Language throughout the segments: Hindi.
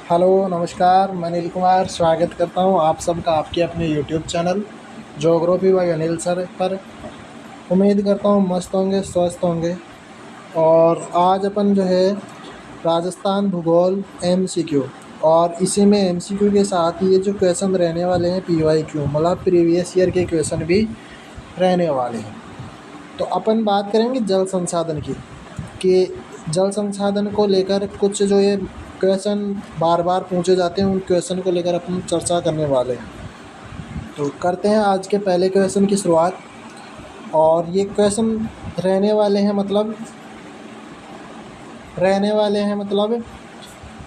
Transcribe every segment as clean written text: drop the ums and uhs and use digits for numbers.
हेलो नमस्कार, मैं अनिल कुमार स्वागत करता हूं आप सबका आपके अपने YouTube channel geography bye Anil sir पर। उम्मीद करता हूं मस्त होंगे, स्वस्थ होंगे। और आज अपन जो है राजस्थान भूगोल एमसीक्यू, और इसी में एमसीक्यू के साथ ये जो क्वेश्चन रहने वाले हैं पीवाईक्यू मतलब प्रीवियस ईयर के क्वेश्चन भी रहने वाले हैं। तो अपन बात करेंगे जल संसाधन की, कि जल संसाधन को लेकर कुछ जो ये क्वेश्चन बार बार पूछे जाते हैं, उन क्वेश्चन को लेकर अपन चर्चा करने वाले हैं। तो करते हैं आज के पहले क्वेश्चन की शुरुआत। और ये क्वेश्चन रहने वाले हैं मतलब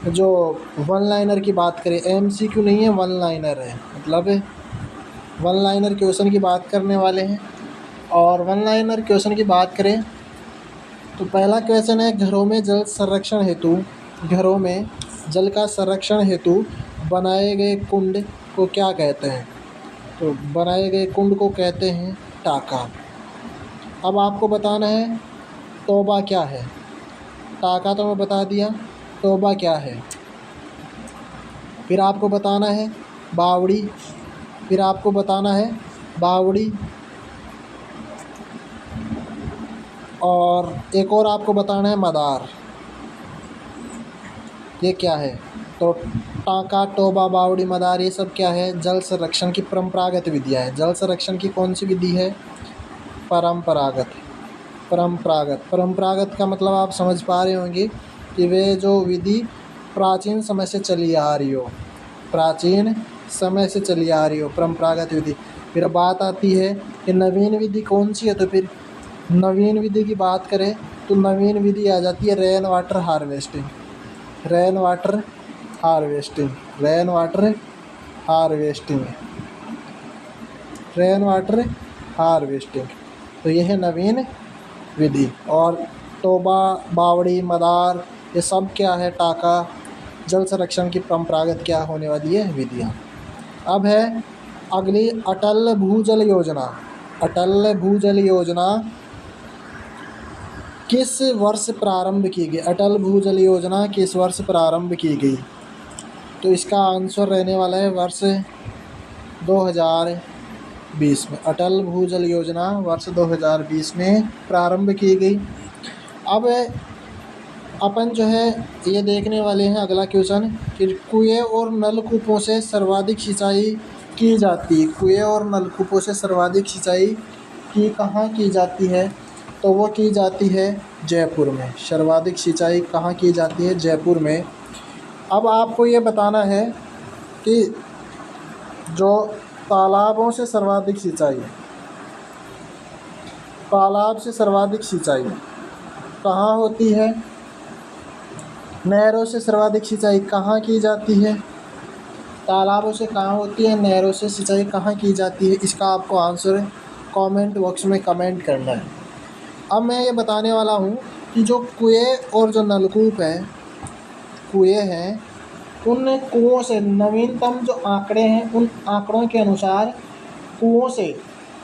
जो वन लाइनर की बात करें, एमसीक्यू नहीं है, वन लाइनर है, मतलब वन लाइनर क्वेश्चन की बात करने वाले हैं। और वन लाइनर क्वेश्चन की बात करें तो पहला क्वेश्चन है, घरों में जल का संरक्षण हेतु बनाए गए कुंड को क्या कहते हैं? तो बनाए गए कुंड को कहते हैं टाका। अब आपको बताना है तोबा क्या है। टाका तो मैं बता दिया, तोबा क्या है। फिर आपको बताना है बावड़ी, और एक और आपको बताना है मदार। ये क्या है? तो टाका, टोबा, बावड़ी, मदार ये सब क्या है? जल संरक्षण की परंपरागत विधियाँ है। जल संरक्षण की कौन सी विधि है? परंपरागत का मतलब आप समझ पा रहे होंगे कि वे जो विधि प्राचीन समय से चली आ रही हो, परंपरागत विधि। फिर बात आती है कि नवीन विधि कौन सी है। तो फिर नवीन विधि की बात करें तो नवीन विधि आ जाती है रेन वाटर हार्वेस्टिंग। तो यह है नवीन विधि। और टोबा, बावड़ी, मदार ये सब क्या है? टाका, जल संरक्षण की परंपरागत क्या होने वाली है? विधियाँ। अब है अगली अटल भूजल योजना किस वर्ष प्रारंभ की गई? अटल भूजल योजना किस वर्ष प्रारंभ की गई? तो इसका आंसर रहने वाला है वर्ष 2020 में। अटल भूजल योजना वर्ष 2020 में प्रारंभ की गई। अब अपन जो है ये देखने वाले हैं अगला क्वेश्चन कि कुएं और नलकूपों से सर्वाधिक सिंचाई की कहाँ की जाती है? तो वो की जाती है जयपुर में। सर्वाधिक सिंचाई कहाँ की जाती है? जयपुर में। अब आपको ये बताना है कि जो तालाब से सर्वाधिक सिंचाई कहाँ होती है? नहरों से सर्वाधिक सिंचाई कहाँ की जाती है? तालाबों से कहाँ होती है? नहरों से सिंचाई कहाँ की जाती है? इसका आपको आंसर कमेंट बॉक्स में कमेंट करना है। अब मैं ये बताने वाला हूँ कि जो कुएं और जो नलकूप हैं, उन कुओं से नवीनतम जो आंकड़े हैं, उन आंकड़ों के अनुसार कुओं से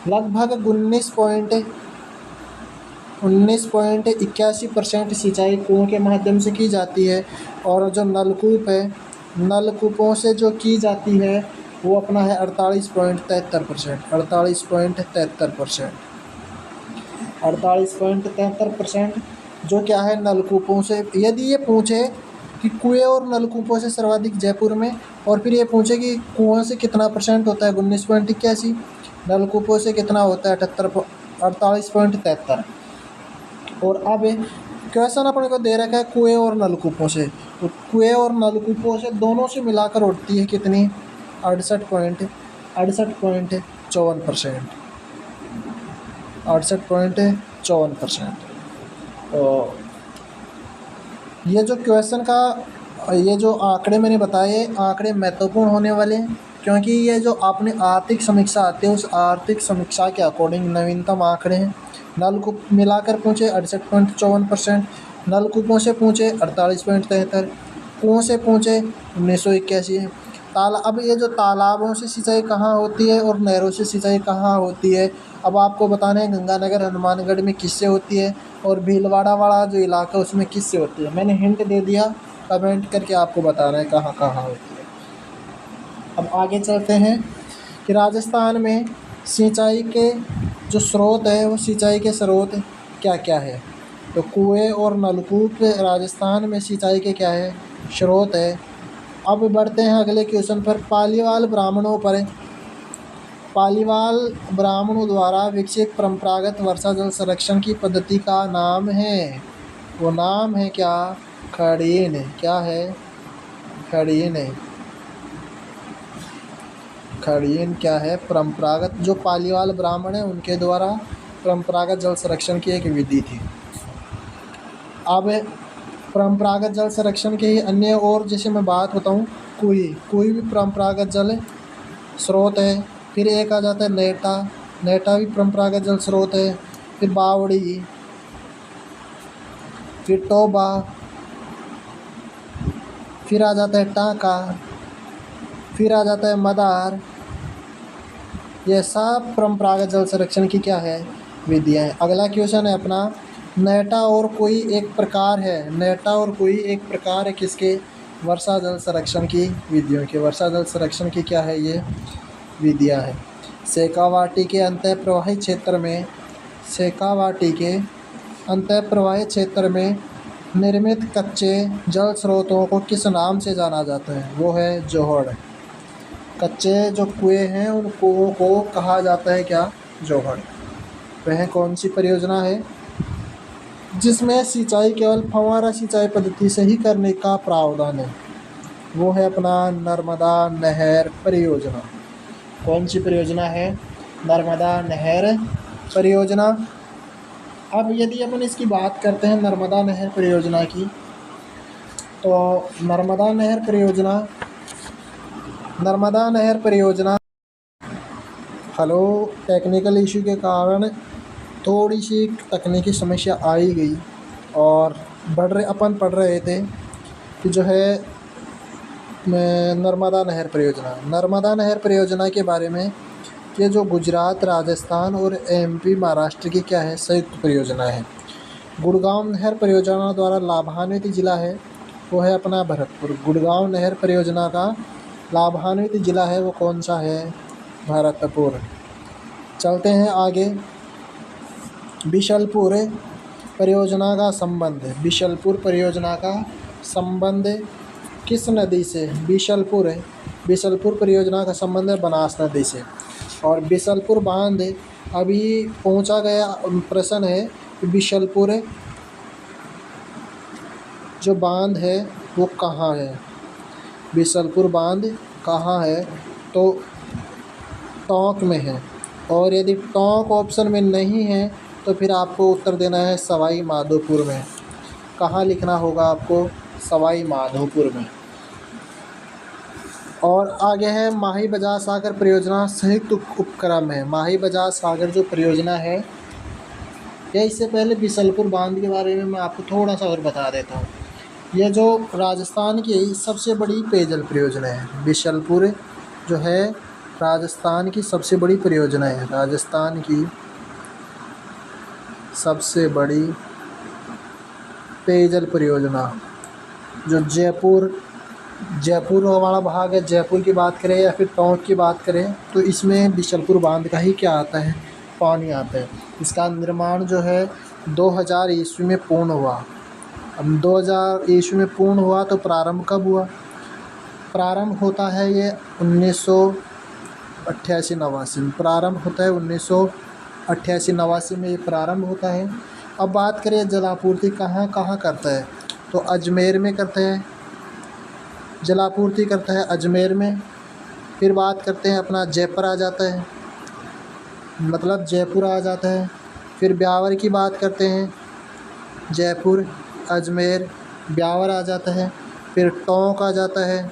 लगभग 19.81% सिंचाई कुओं के माध्यम से की जाती है। और जो नलकूप है, नलकूपों से जो की जाती है वो अपना है 48.73%। जो क्या है नलकूपों से। यदि ये पूछे कि कुएं और नलकूपों से सर्वाधिक जयपुर में, और फिर ये पूछे कि कुओं से कितना परसेंट होता है 19.81, नलकूपों से कितना होता है 48.73। और अब क्वेश्चन अपने को दे रखा है कुएं और नलकूपों से, तो कुएं और नलकूपों से दोनों से मिलाकर उठती है कितनी? 68.54%। तो ये जो क्वेश्चन का ये जो आंकड़े मैंने बताए, आंकड़े महत्वपूर्ण होने वाले हैं, क्योंकि ये जो आपने आर्थिक समीक्षा आती है, उस आर्थिक समीक्षा के अकॉर्डिंग नवीनतम आंकड़े हैं। नलकूप मिलाकर पूछे 68.54%, नलकूपों से पूछे 48.73, कुओं से पूछे 1981। अब ये जो तालाबों से सिंचाई कहाँ होती है और नहरों से सिंचाई कहाँ होती है, अब आपको बताना है गंगानगर हनुमानगढ़ में किससे होती है, और भीलवाड़ा वाला जो इलाका उसमें किससे होती है। मैंने हिंट दे दिया कमेंट करके आपको बता रहे हैं कहाँ कहाँ होती है। अब आगे चलते हैं कि राजस्थान में सिंचाई के जो स्रोत है वो सिंचाई के स्रोत क्या क्या है। तो कुएं और नलकूप राजस्थान में सिंचाई के क्या है, स्रोत है। अब बढ़ते हैं अगले क्वेश्चन पर। पालीवाल ब्राह्मणों द्वारा विकसित परंपरागत वर्षा जल संरक्षण की पद्धति का नाम है, वो नाम है क्या, खड़ीन। क्या है, खड़ीन। खड़ीन क्या है, परंपरागत, जो पालीवाल ब्राह्मण है उनके द्वारा परंपरागत जल संरक्षण की एक विधि थी। अब परंपरागत जल संरक्षण के ही अन्य और जैसे मैं बात बताऊं, कुई भी परंपरागत जल स्रोत है। फिर एक आ जाता है नेटा, नेटा भी परंपरागत जल स्रोत है। फिर बावड़ी, फिर टोबा, फिर आ जाता है टांका, फिर आ जाता है मदार। ये सब परंपरागत जल संरक्षण की क्या है, विधियाँ हैं। अगला क्वेश्चन है अपना, नेटा और कोई एक प्रकार है, नेटा और कोई एक प्रकार है किसके, वर्षा जल संरक्षण की विधियों के। वर्षा जल संरक्षण की क्या है, ये विधियाँ हैं। शेखावाटी के अंतःप्रवाही क्षेत्र में, शेखावाटी के अंतःप्रवाही क्षेत्र में निर्मित कच्चे जल स्रोतों को किस नाम से जाना जाता है, वो है जोहड़। कच्चे जो कुएं हैं उन कुओं को कहा जाता है क्या, जोहड़। वह कौन सी परियोजना है जिसमें सिंचाई केवल फव्वारा सिंचाई पद्धति से ही करने का प्रावधान है, वो है अपना नर्मदा नहर परियोजना। कौन सी परियोजना है, नर्मदा नहर परियोजना। अब यदि अपन इसकी बात करते हैं नर्मदा नहर परियोजना की, तो नर्मदा नहर परियोजना हेलो, टेक्निकल इशू के कारण थोड़ी सी तकनीकी समस्या आई गई और अपन पढ़ रहे थे कि जो है नर्मदा नहर परियोजना के बारे में, ये जो गुजरात, राजस्थान और एमपी, महाराष्ट्र की क्या है, संयुक्त परियोजना है। गुड़गांव नहर परियोजना द्वारा लाभान्वित जिला है, वो है अपना भरतपुर। गुड़गांव नहर परियोजना का लाभान्वित जिला है वो कौन सा है, भरतपुर। चलते हैं आगे। बिशलपुर परियोजना का संबंध, बिशलपुर परियोजना का संबंध किस नदी से, बिशलपुर परियोजना का संबंध है बनास नदी से। और बिशलपुर बांध अभी पहुंचा गया प्रश्न है कि बिशलपुर जो बांध है वो कहाँ है, बिशलपुर बांध कहाँ है, तो टोंक में है। और यदि टोंक ऑप्शन में नहीं है तो फिर आपको उत्तर देना है सवाई माधोपुर में। कहाँ लिखना होगा आपको, सवाई माधोपुर में। और आगे है माही बजाज सागर परियोजना संयुक्त उपक्रम है। माही बजाज सागर जो परियोजना है, या इससे पहले बिशलपुर बांध के बारे में मैं आपको थोड़ा सा और बता देता हूँ। यह जो राजस्थान की सबसे बड़ी पेयजल परियोजना है, बिशलपुर जो है राजस्थान की सबसे बड़ी परियोजना है, राजस्थान की सबसे बड़ी पेयजल परियोजना। जो जयपुर वाला भाग है, जयपुर की बात करें या फिर टोंक की बात करें, तो इसमें बिशलपुर बांध का ही क्या आता है, पानी आता है। इसका निर्माण जो है 2000 ईस्वी में पूर्ण हुआ। अब 2000 ईस्वी में पूर्ण हुआ तो प्रारंभ कब हुआ, प्रारंभ होता है ये 1988-89 में प्रारंभ होता है, 1988-89 में ये प्रारंभ होता है। अब बात करें जलापूर्ति कहाँ कहाँ करता है, तो अजमेर में करता है, जलापूर्ति करता है अजमेर में। फिर बात करते हैं अपना जयपुर आ जाता है, मतलब जयपुर आ जाता है। फिर ब्यावर की बात करते हैं, जयपुर, अजमेर, ब्यावर आ जाता है। फिर टोंक आ जाता है।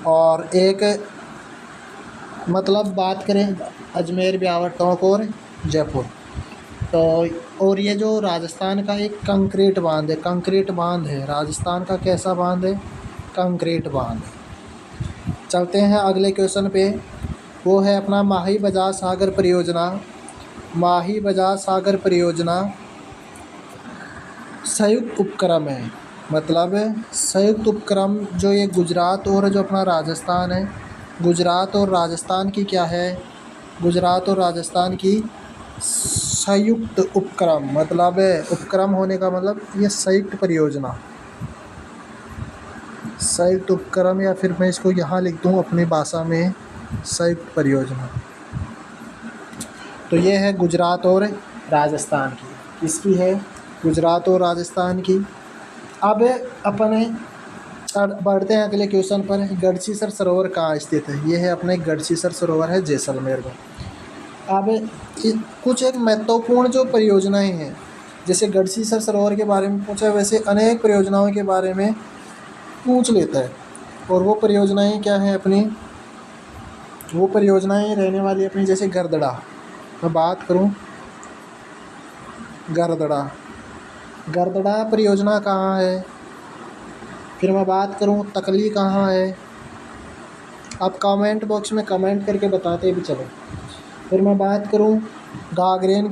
और एक मतलब बात करें अजमेर, ब्यावर, टोंक और जयपुर, तो और ये जो राजस्थान का एक कंक्रीट बांध है, राजस्थान का कैसा बांध है, कंक्रीट बांध। चलते हैं अगले क्वेश्चन पे, वो है अपना माही बजाज सागर परियोजना। माही बजाज सागर परियोजना संयुक्त उपक्रम है, मतलब संयुक्त उपक्रम जो ये गुजरात और जो अपना राजस्थान है, गुजरात और राजस्थान की क्या है, गुजरात और राजस्थान की संयुक्त उपक्रम, मतलब उपक्रम होने का मतलब ये संयुक्त परियोजना, संयुक्त उपक्रम, या फिर मैं इसको यहाँ लिख दूँ अपनी भाषा में संयुक्त परियोजना। तो ये है गुजरात और राजस्थान की, इसकी है गुजरात और राजस्थान की। अब अपने बढ़ते हैं अगले क्वेश्चन पर। गढ़सीसर सरोवर कहाँ स्थित है? ये है अपने गढ़सीसर सरोवर है जैसलमेर में। अब कुछ एक महत्वपूर्ण जो परियोजनाएं हैं, जैसे गढ़सीसर सरोवर के बारे में पूछा, वैसे अनेक परियोजनाओं के बारे में पूछ लेता है। और वो परियोजनाएं क्या हैं अपनी, वो परियोजनाएं रहने वाली अपनी, जैसे गरदड़ा, मैं बात करूं गरदड़ा परियोजना कहाँ है। फिर मैं बात करूं तकली कहाँ है। आप कमेंट बॉक्स में कमेंट करके बताते भी चलो। फिर मैं बात करूं गागरेन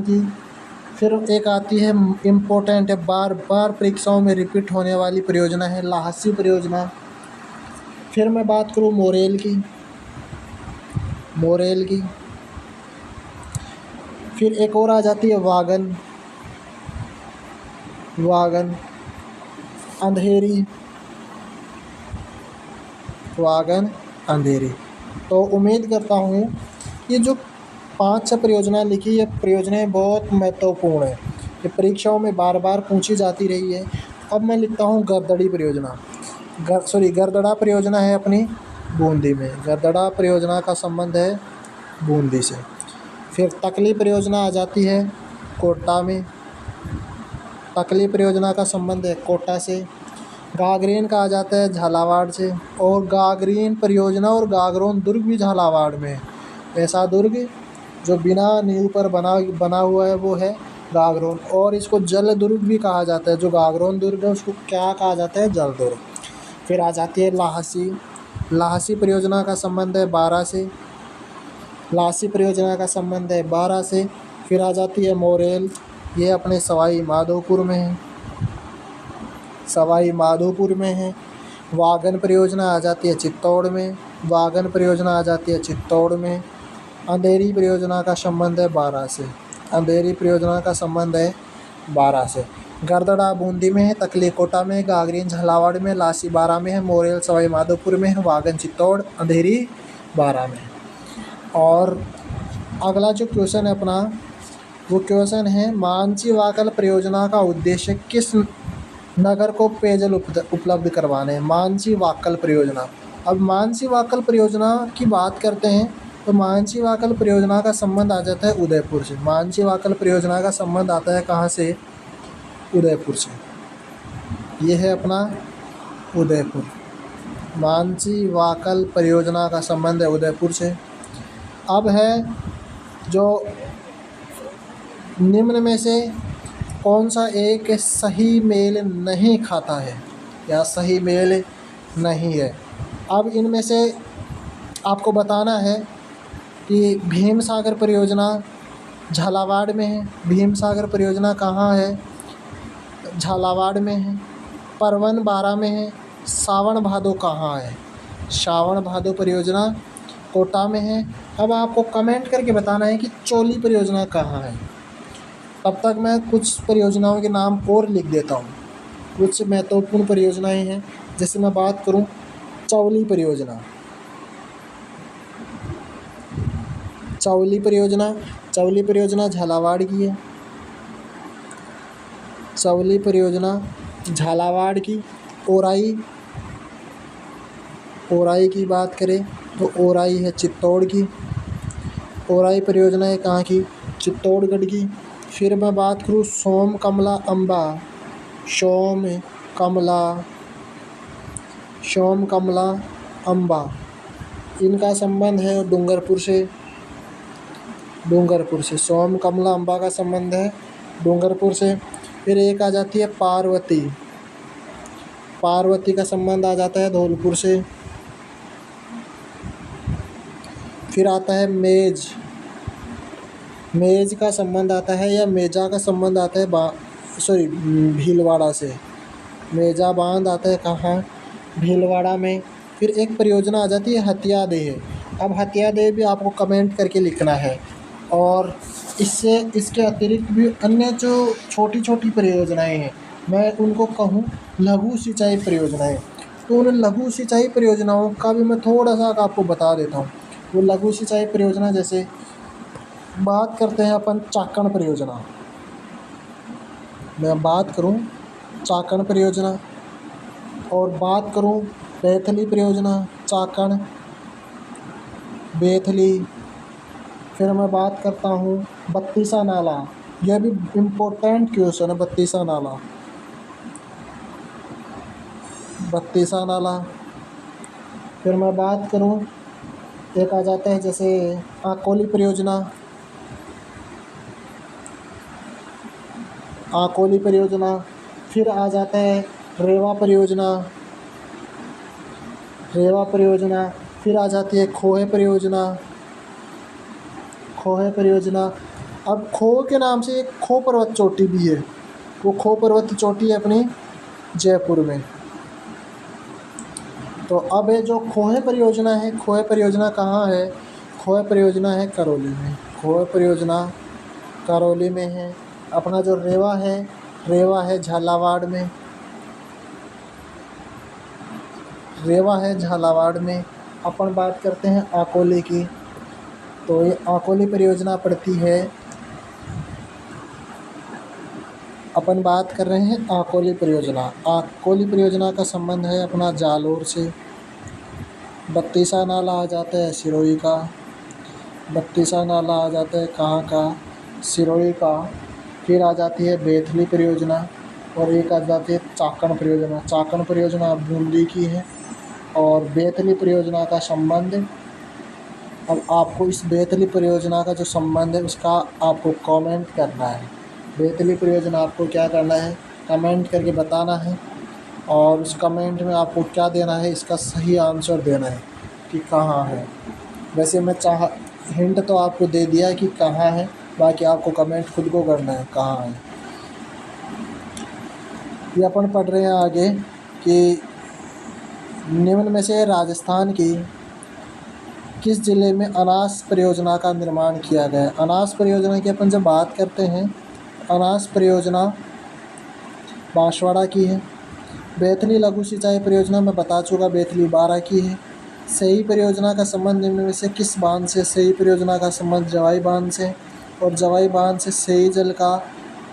की, फिर एक आती है इम्पोर्टेंट है, बार बार परीक्षाओं में रिपीट होने वाली परियोजना है लाहसी परियोजना। फिर मैं बात करूं मोरेल की। फिर एक और आ जाती है वागन अंधेरी। तो उम्मीद करता हूँ ये जो 5-6 परियोजना लिखी, ये परियोजनाएं बहुत महत्वपूर्ण है, ये परीक्षाओं में बार बार पूछी जाती रही है। अब मैं लिखता हूँ गरदड़ा परियोजना है अपनी बूंदी में, गरदड़ा परियोजना का संबंध है बूंदी से। फिर तकली परियोजना आ जाती है कोटा में, तकली परियोजना का संबंध है कोटा से। गागरेन का आ जाता है झालावाड़ से, और गागरीन परियोजना और गागरोन दुर्ग भी झालावाड़ में। ऐसा दुर्ग जो बिना नींव पर बना हुआ है वो है गागरोन, और इसको जल दुर्ग भी कहा जाता है। जो गागरोन दुर्ग है उसको क्या कहा जाता है? जल दुर्ग। फिर आ जाती है लाहसी परियोजना का संबंध है बारा से। फिर आ जाती है मोरेल, ये अपने सवाई माधोपुर में है। वागन परियोजना आ जाती है चित्तौड़ में। अंधेरी परियोजना का संबंध है बारा से। गरदड़ा बूंदी में है, तकली कोटा में, गागरीन झालावाड़ में, लासी बारा में है, मोरेल सवाई माधोपुर में है, वागन चित्तौड़, अंधेरी बारा में। और अगला जो क्वेश्चन है अपना, वो क्वेश्चन है मानसी वाकल परियोजना का उद्देश्य किस नगर को पेयजल उपलब्ध करवाने हैं? मानसी वाकल परियोजना। अब मानसी वाकल परियोजना की बात करते हैं तो मानसी वाकल परियोजना का संबंध आ जाता है उदयपुर से। मानसी वाकल परियोजना का संबंध आता है कहाँ से? उदयपुर से। ये है अपना उदयपुर। मानसी वाकल परियोजना का संबंध है उदयपुर से। अब है जो निम्न में से कौन सा एक सही मेल नहीं खाता है या सही मेल नहीं है? अब इनमें से आपको बताना है कि भीम सागर परियोजना झालावाड़ में है। भीम सागर परियोजना कहाँ है? झालावाड़ में है। परवन बारा में है। सावन भादो कहाँ है? सावन भादो परियोजना कोटा में है। अब आपको कमेंट करके बताना है कि चौली परियोजना कहाँ है। तब तक मैं कुछ परियोजनाओं के नाम और लिख देता हूँ। कुछ महत्वपूर्ण परियोजनाएं हैं, जैसे मैं बात करूँ चौली परियोजना झालावाड़ की है। चौली परियोजना झालावाड़ की। ओराई की बात करें तो ओराई है चित्तौड़ की। ओराई परियोजना है कहाँ की? चित्तौड़गढ़ की। फिर मैं बात करूँ सोम कमला अम्बा, इनका संबंध है डूंगरपुर से। सोम कमला अम्बा का संबंध है डूंगरपुर से। फिर एक आ जाती है पार्वती का संबंध आ जाता है धौलपुर से। फिर आता है मेज का संबंध आता है या मेजा का संबंध आता है भीलवाड़ा से। मेजा बांध आता है कहाँ, भीलवाड़ा में। फिर एक परियोजना आ जाती है हथियादेह। अब हथियादेह भी आपको कमेंट करके लिखना है। और इसके अतिरिक्त भी अन्य जो छोटी छोटी परियोजनाएं हैं, मैं उनको कहूँ लघु सिंचाई परियोजनाएं। तो उन लघु सिंचाई परियोजनाओं का भी मैं थोड़ा सा आपको बता देता हूँ। वो लघु सिंचाई परियोजना जैसे बात करते हैं अपन चाकण परियोजना। मैं बात करूं चाकण परियोजना और बात करूं बैथली परियोजना, चाकण बैथली। फिर मैं बात करता हूं बत्तीसा नाला। यह भी इम्पोर्टेंट क्वेश्चन है, बत्तीसा नाला, बत्तीसा नाला। फिर मैं बात करूं, एक आ जाता है जैसे आकोली परियोजना, आकोली परियोजना। फिर आ जाता है रेवा परियोजना, रेवा परियोजना। फिर आ जाती है खोहे परियोजना, खोहे परियोजना। अब खो के नाम से एक खो पर्वत चोटी भी है, वो खो पर्वत चोटी है अपनी जयपुर में। तो अब ये जो खोहे परियोजना है, खोहे परियोजना कहाँ है, खोहे परियोजना है करौली में, खोहे परियोजना करौली में है। अपना जो रेवा है, रेवा है झालावाड़ में, रेवा है झालावाड़ में। अपन बात करते हैं आकोली की, तो ये आकोली परियोजना पड़ती है, अपन बात कर रहे हैं आकोली परियोजना। आकोली परियोजना का संबंध है अपना जालोर से। बत्तीसा नाला आ जाता है सिरोही का, बत्तीसा नाला आ जाता है कहाँ का, सिरोही का। फिर आ जाती है बैथली परियोजना और एक आ जाती है चाकण परियोजना। चाकण परियोजना बूंदी की है और बैथली परियोजना का संबंध, अब आपको इस बैथली परियोजना का जो संबंध है उसका आपको कमेंट करना है। बैथली परियोजना आपको क्या करना है, कमेंट करके बताना है। और उस कमेंट में आपको क्या देना है, इसका सही आंसर देना है कि कहाँ है। वैसे मैं हिंट तो आपको दे दिया है कि कहाँ है, बाकी आपको कमेंट खुद को करना है कहाँ है। ये अपन पढ़ रहे हैं आगे कि निम्न में से राजस्थान की किस जिले में अनास परियोजना का निर्माण किया गया है। अनास परियोजना की अपन जब बात करते हैं, अनास परियोजना बांसवाड़ा की है। बैथली लघु सिंचाई परियोजना मैं बता चुका, बैथली 12 की है। सही परियोजना का संबंध निम्न में से किस बांध से, सही परियोजना का संबंध जवाई बांध से, और जवाई बांध से सही जल का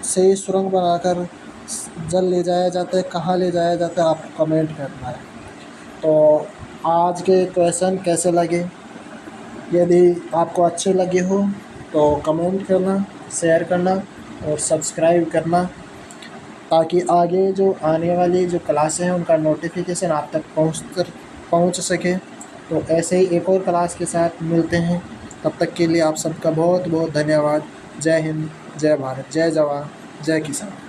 सही सुरंग बनाकर जल ले जाया जाता है, कहाँ ले जाया जाता है आपको कमेंट करना है। तो आज के क्वेश्चन कैसे लगे, यदि आपको अच्छे लगे हो तो कमेंट करना, शेयर करना और सब्सक्राइब करना, ताकि आगे जो आने वाली जो क्लासें हैं उनका नोटिफिकेशन आप तक पहुंच सके। तो ऐसे ही एक और क्लास के साथ मिलते हैं, तब तक के लिए आप सबका बहुत बहुत धन्यवाद। जय हिंद, जय भारत, जय जवान, जय किसान।